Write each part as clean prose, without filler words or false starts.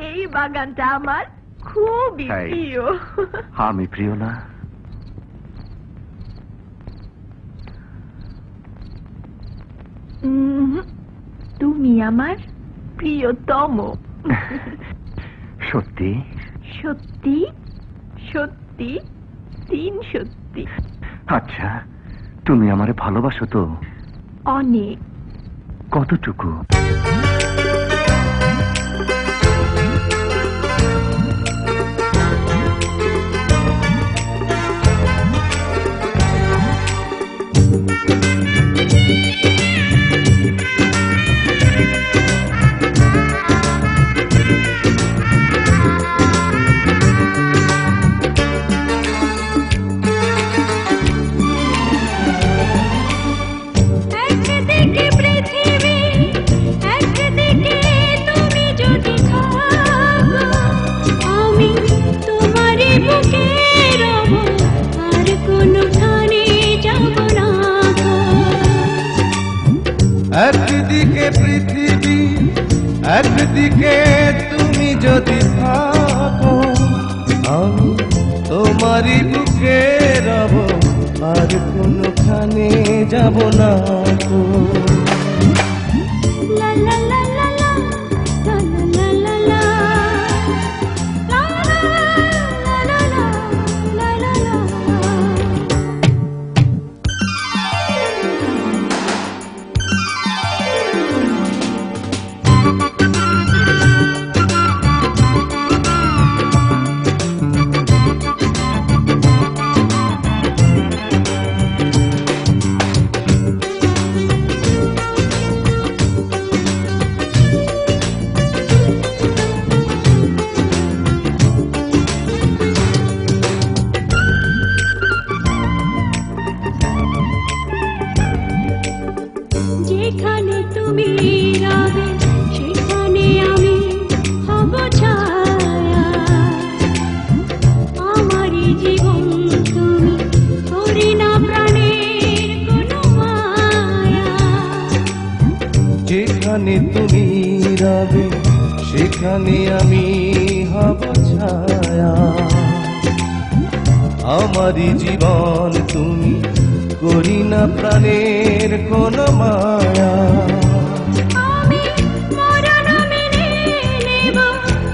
এই বাগানটা আমার খুবই প্রিয়। আমি প্রিয় না? তুমি আমার প্রিয়তম। সত্যি সত্যি সত্যি 3 সত্যি। আচ্ছা, তুমি আমারে ভালোবাসো তো? অনেক। কতটুকু? একদিকে পৃথিবী একদিকে তুমি যদি থাকো, আমি তোমারই বুকে রব, আর কোনোখানে যাব না গো। যেখানে তুমি রবে সেখানে আমি হব ছায়া, আমারই জীবন তুমি, করি না প্রাণের কোনো মায়া। যেখানে তুমি রবে সেখানে আমি হব ছায়া, আমারই জীবন তুমি, করি না প্রাণের কোন মায়া। আমি মরণ মেনে নেব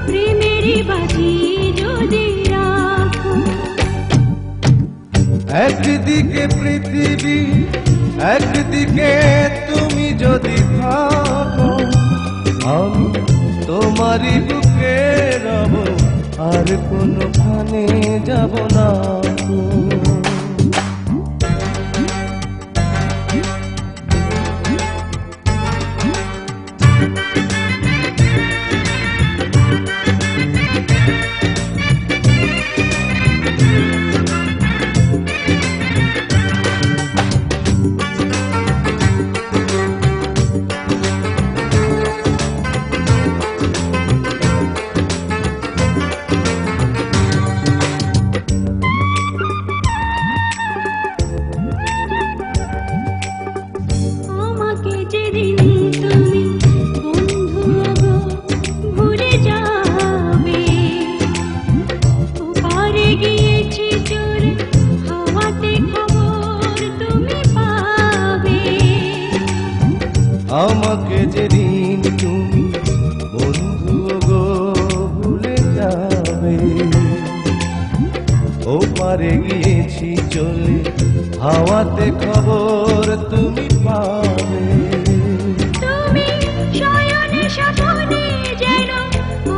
প্রেমেরই বাজি যদি রাখো। একদিকে পৃথিবী একদিকে তুমি যদি থাকো, আমি তোমারই বুকে রব, আর কোনোখানে যাব না গো। আমাকে যেদিন তুমি বন্ধু গো ভুলে যাবে, ওপারে গিয়েছি চলে হাওয়াতে খবর তুমি পাবে। আমাকে যেদিন তুমি বন্ধু গো ভুলে যাবে, ওপারে গিয়েছি চলে হাওয়াতে খবর তুমি পাবে। তুমি শয়নে স্বপ্নে যেন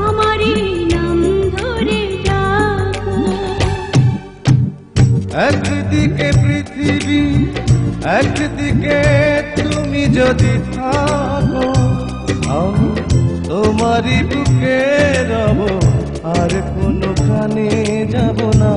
আমারই নাম ধরে ডাকো। একদিকে পৃথিবী একদিকে তুমি যদি থাকো, আমি তোমারই বুকে রব, আর কোনোখানে যাব না।